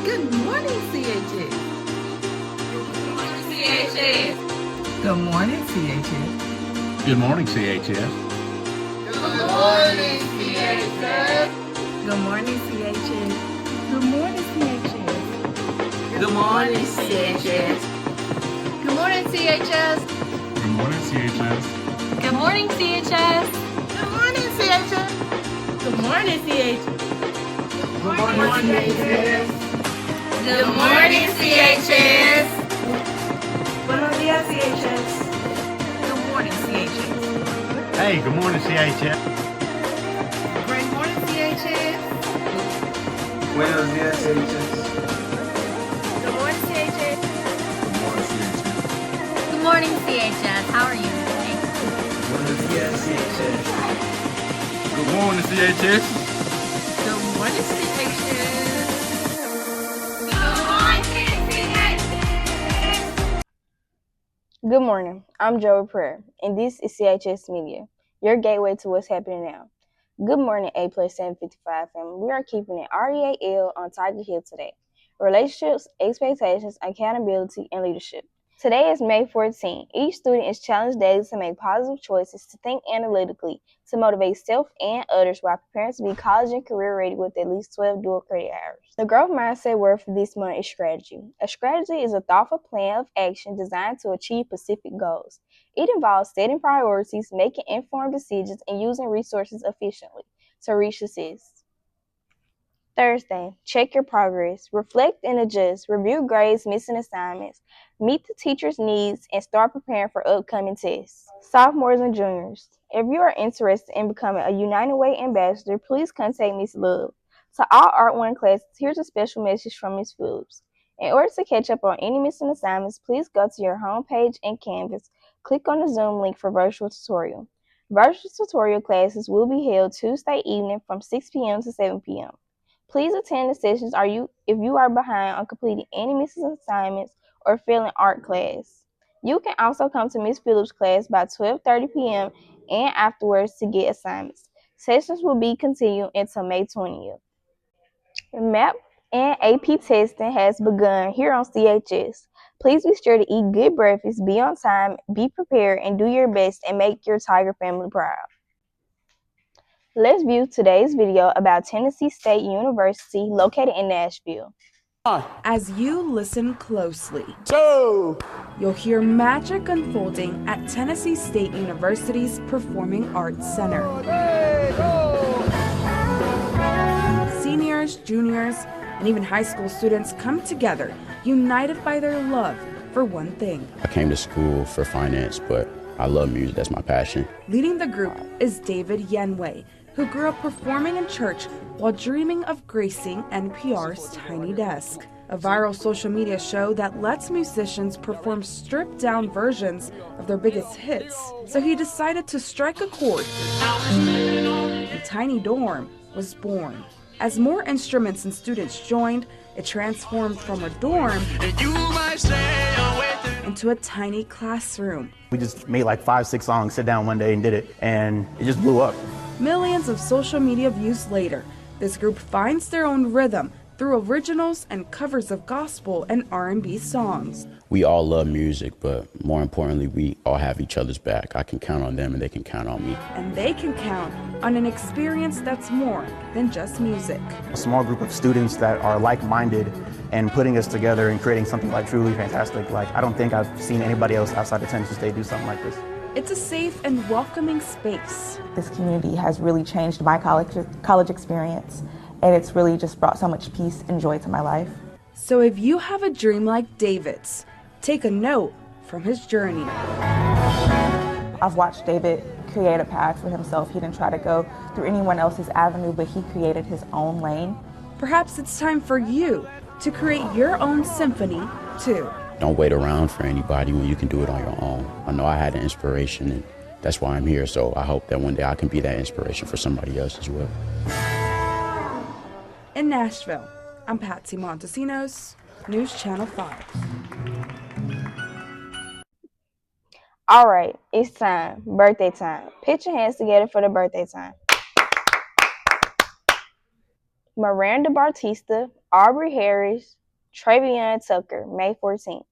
Good morning, CHS. CHS. Good morning, CHS. Good morning, CHS. Good morning, CHS. Good morning, CHS. Good morning, CHS. Good morning, CHS. Good morning, CHS. Good morning, CHS. Good morning, CHS. Good morning, CHS. Good morning, CHS. Good morning, CHS. Good morning, CHS. Buenos días, CHS. Good morning, CHS. Hey, good morning, CHS. Great morning, CHS. Buenos días, CHS. Good morning, CHS. Good morning, CHS. How are you today? Buenos días, CHS. Good morning, CHS. Good morning, CHS. Good morning. I'm Joey Prayer, and this is CHS Media, your gateway to what's happening now. Good morning, A plus 755 family. We are keeping it REAL on Tiger Hill today. Relationships, expectations, accountability, and leadership. Today is May 14. Each student is challenged daily to make positive choices, to think analytically, to motivate self and others while preparing to be college and career ready with at least 12 dual credit hours. The growth mindset word for this month is strategy. A strategy is a thoughtful plan of action designed to achieve specific goals. It involves setting priorities, making informed decisions, and using resources efficiently to reach success. Thursday, check your progress, reflect and adjust, review grades, missing assignments, meet the teacher's needs, and start preparing for upcoming tests. Sophomores and juniors, if you are interested in becoming a United Way ambassador, please contact Ms. Love. To all Art 1 classes, here's a special message from Ms. Phillips. In order to catch up on any missing assignments, please go to your homepage in Canvas, click on the Zoom link for virtual tutorial. Virtual tutorial classes will be held Tuesday evening from 6 p.m. to 7 p.m. Please attend the sessions if you are behind on completing any missing assignments or failing art class. You can also come to Ms. Phillips' class by 12:30 p.m. and afterwards to get assignments. Sessions will be continued until May 20th. MAP and AP testing has begun here on CHS. Please be sure to eat good breakfast, be on time, be prepared, and do your best and make your Tiger family proud. Let's view today's video about Tennessee State University located in Nashville. As you listen closely, you'll hear magic unfolding at Tennessee State University's Performing Arts Center. Seniors, juniors, and even high school students come together, united by their love for one thing. I came to school for finance, but I love music. That's my passion. Leading the group is David Yenway, who grew up performing in church while dreaming of gracing NPR's Tiny Desk, a viral social media show that lets musicians perform stripped-down versions of their biggest hits. So he decided to strike a chord. The Tiny Dorm was born. As more instruments and students joined, it transformed from a dorm into a tiny classroom. We just made like 5-6 songs, sit down one day and did it, and it just blew up. Millions of social media views later, this group finds their own rhythm through originals and covers of gospel and R&B songs. We all love music, but more importantly, we all have each other's back. I can count on them and they can count on me. And they can count on an experience that's more than just music. A small group of students that are like-minded and putting us together and creating something like truly fantastic. Like, I don't think I've seen anybody else outside of Tennessee State do something like this. It's a safe and welcoming space. This community has really changed my college experience, and it's really just brought so much peace and joy to my life. So if you have a dream like David's, take a note from his journey. I've watched David create a path for himself. He didn't try to go through anyone else's avenue, but he created his own lane. Perhaps it's time for you to create your own symphony too. Don't wait around for anybody when you can do it on your own. I know I had an inspiration, and that's why I'm here. So I hope that one day I can be that inspiration for somebody else as well. In Nashville, I'm Patsy Montesinos, News Channel 5. All right, it's time. Birthday time. Put your hands together for the birthday time. Miranda Bartista, Aubrey Harris, Travion Tucker, May 14th.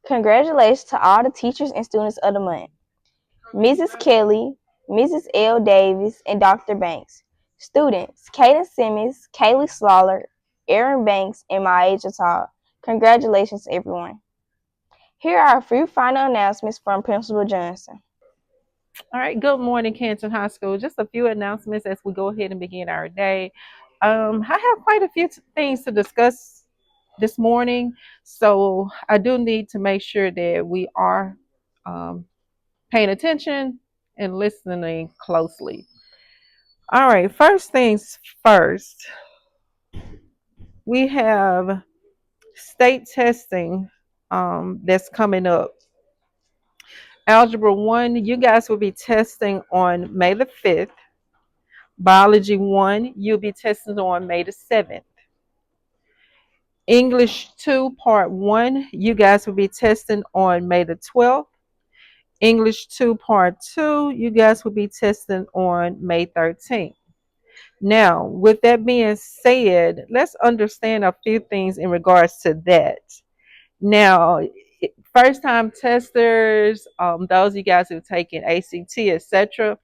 Congratulations to all the teachers and students of the month. Mrs. Kelly, Mrs. L. Davis, and Dr. Banks. Students, Kaden Simmons, Kaylee Slaller, Aaron Banks, and Maya Jatal. Congratulations, everyone. Here are a few final announcements from Principal Johnson. All right, good morning, Canton High School. Just a few announcements as we go ahead and begin our day. I have quite a few things to discuss this morning, so I do need to make sure that we are paying attention and listening closely. All right, first things first, we have state testing that's coming up. Algebra 1, you guys will be testing on May the 5th. Biology 1, you'll be testing on May the 7th. English 2, Part 1, you guys will be testing on May the 12th. English 2, Part 2, you guys will be testing on May 13th. Now, with that being said, let's understand a few things in regards to that. Now, first time testers, those of you guys who've taken ACT, etc.,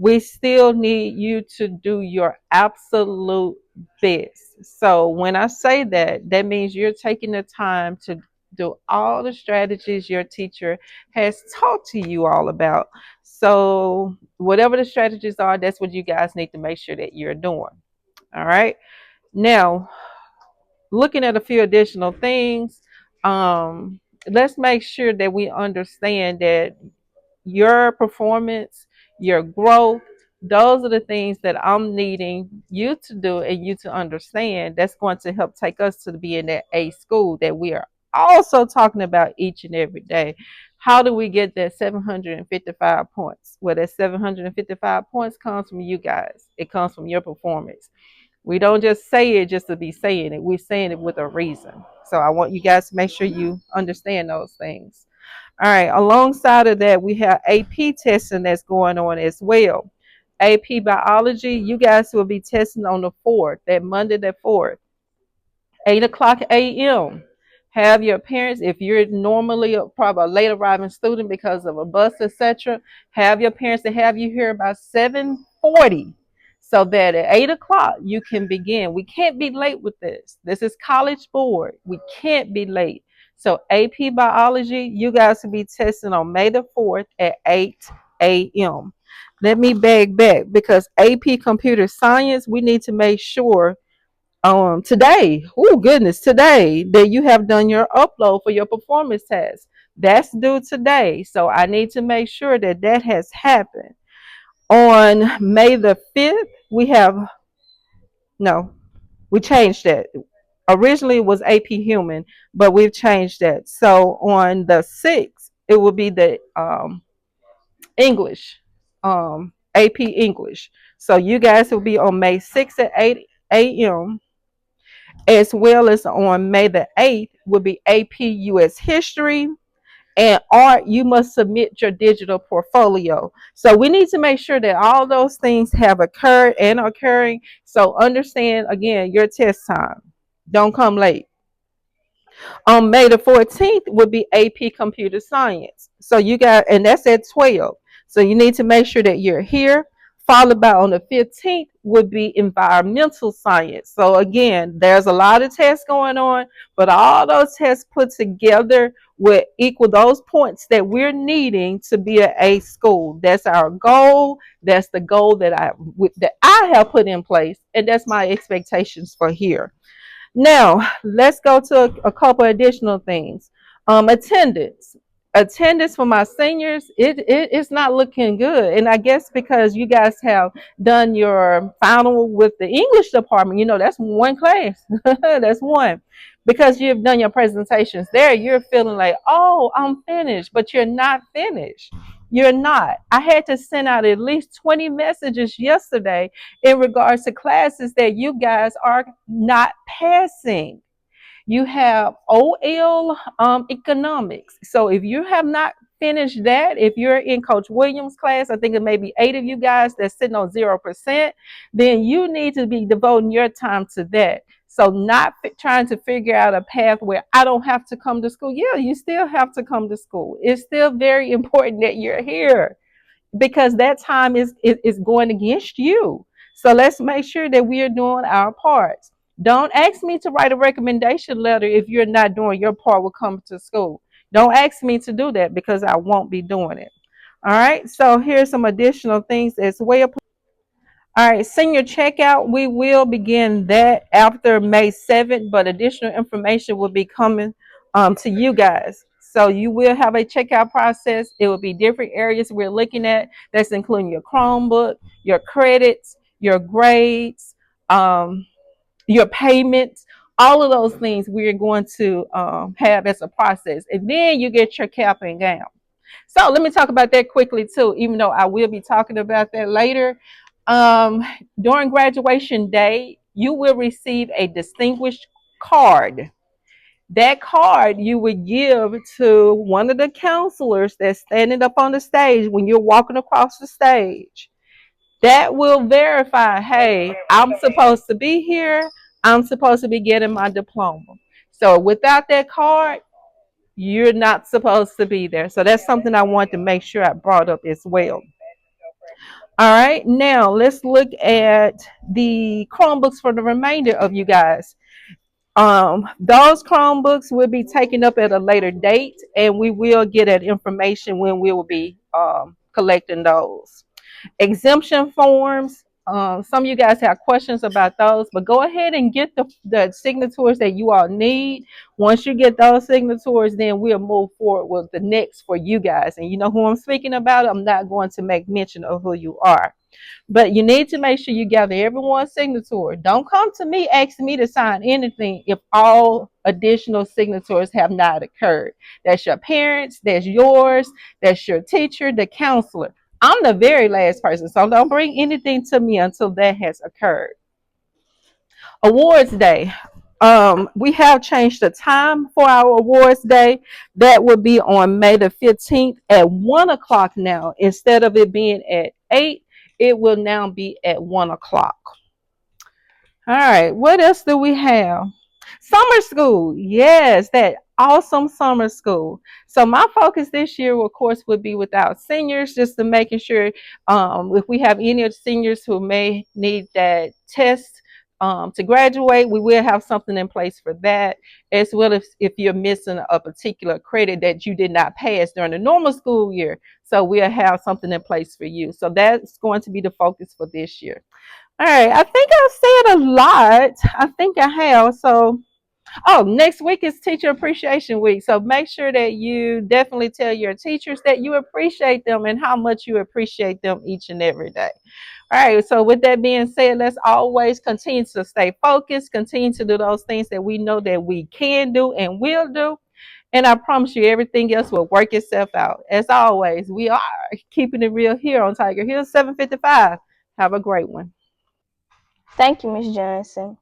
we still need you to do your absolute best. So when I say that, that means you're taking the time to do all the strategies your teacher has taught to you all about. So whatever the strategies are, that's what you guys need to make sure that you're doing. All right. Now, looking at a few additional things, let's make sure that we understand that your performance, your growth, those are the things that I'm needing you to do and you to understand. That's going to help take us to being that A school that we are also talking about each and every day. How do we get that 755 points? Well, that 755 points comes from you guys. It comes from your performance. We don't just say it just to be saying it. We're saying it with a reason. So I want you guys to make sure you understand those things. All right, alongside of that, we have AP testing that's going on as well. AP biology, you guys will be testing on the 4th, that Monday the 4th, 8 o'clock a.m. Have your parents, if you're normally probably a late arriving student because of a bus, etc., have your parents to have you here about 7:40 so that at 8 o'clock you can begin. We can't be late with this. This is College Board. We can't be late. So AP Biology, you guys will be testing on May the 4th at 8 a.m. Let me back because AP Computer Science, we need to make sure today, oh goodness, today that you have done your upload for your performance test. That's due today. So I need to make sure that that has happened. On May the 5th, we changed that. Originally it was AP Human, but we've changed that. So on the 6th, it will be the English, AP English. So you guys will be on May 6th at 8 a.m. as well as on May the 8th will be AP US History. And art, you must submit your digital portfolio. So we need to make sure that all those things have occurred and are occurring. So understand, again, your test time. Don't come late. On May the 14th would be AP Computer Science. So you got, and that's at 12. So you need to make sure that you're here. Followed by on the 15th would be environmental science. So again, there's a lot of tests going on, but all those tests put together will equal those points that we're needing to be an A school. That's our goal. That's the goal that I have put in place, and that's my expectations for here. Now, let's go to a couple additional things. Attendance. Attendance for my seniors, it's not looking good. And I guess because you guys have done your final with the English department, that's one class. That's one. Because you've done your presentations there, you're feeling like, oh, I'm finished, but you're not finished. You're not. I had to send out at least 20 messages yesterday in regards to classes that you guys are not passing. You have OL economics. So if you have not finished that, if you're in Coach Williams' class, I think it may be 8 of you guys that's sitting on 0%, then you need to be devoting your time to that. So not trying to figure out a path where I don't have to come to school. Yeah, you still have to come to school. It's still very important that you're here because that time is going against you. So let's make sure that we are doing our parts. Don't ask me to write a recommendation letter if you're not doing your part with coming to school. Don't ask me to do that because I won't be doing it. All right. So here's some additional things as well. All right, senior checkout, we will begin that after May 7th, but additional information will be coming to you guys. So you will have a checkout process. It will be different areas we're looking at. That's including your Chromebook, your credits, your grades, your payments, all of those things we're going to have as a process. And then you get your cap and gown. So let me talk about that quickly too, even though I will be talking about that later. Um, During graduation day, you will receive a distinguished card. That card you would give to one of the counselors that's standing up on the stage when you're walking across the stage. That will verify, hey, I'm supposed to be here. I'm supposed to be getting my diploma. So without that card, you're not supposed to be there. So that's something I want to make sure I brought up as well. All right, now let's look at the Chromebooks for the remainder of you guys. Those Chromebooks will be taken up at a later date, and we will get that information when we will be collecting those. Exemption forms. Some of you guys have questions about those, but go ahead and get the signatures that you all need. Once you get those signatures, then we'll move forward with the next for you guys. And you know who I'm speaking about. I'm not going to make mention of who you are. But you need to make sure you gather everyone's signature. Don't come to me asking me to sign anything if all additional signatures have not occurred. That's your parents, that's yours, that's your teacher, the counselor. I'm the very last person, so don't bring anything to me until that has occurred. Awards Day. We have changed the time for our awards day. That will be on May the 15th at 1 o'clock now. Instead of it being at 8, it will now be at 1 o'clock. All right, what else do we have? Summer school. Yes, that awesome summer school. So my focus this year, of course, would be with our seniors, just to making sure if we have any of the seniors who may need that test to graduate, we will have something in place for that, as well as if you're missing a particular credit that you did not pass during the normal school year. So we'll have something in place for you. So that's going to be the focus for this year. All right, I think I've said a lot. I think I have. So, oh, next week is Teacher Appreciation Week. So make sure that you definitely tell your teachers that you appreciate them and how much you appreciate them each and every day. All right, so with that being said, let's always continue to stay focused, continue to do those things that we know that we can do and will do. And I promise you, everything else will work itself out. As always, we are keeping it real here on Tiger Hill 755. Have a great one. Thank you, Miss Johnson.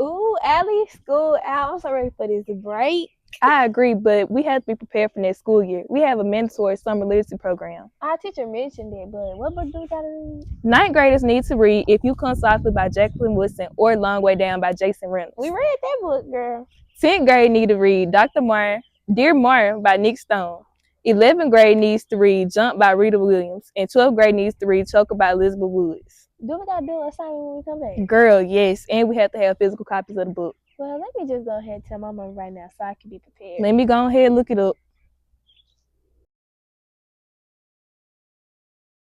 Ooh, Allie, school out. I'm so ready for this break. I agree, but we have to be prepared for next school year. We have a mandatory summer literacy program. Our teacher mentioned it, but what book do we gotta read? Ninth graders need to read If You Come Softly by Jacqueline Woodson or Long Way Down by Jason Reynolds. We read that book, girl. 10th grade need to read Dr. Martin, Dear Martin by Nick Stone. 11th grade needs to read Jump by Rita Williams, and 12th grade needs to read Choker by Elizabeth Woods. Do we gotta do an assignment when we come back? Girl, yes, and we have to have physical copies of the book. Well, let me just go ahead and tell my mom right now so I can be prepared. Let me go ahead and look it up.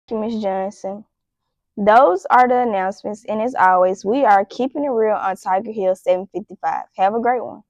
Thank you, Miss Johnson. Those are the announcements, and as always, we are keeping it real on Tiger Hill 755. Have a great one.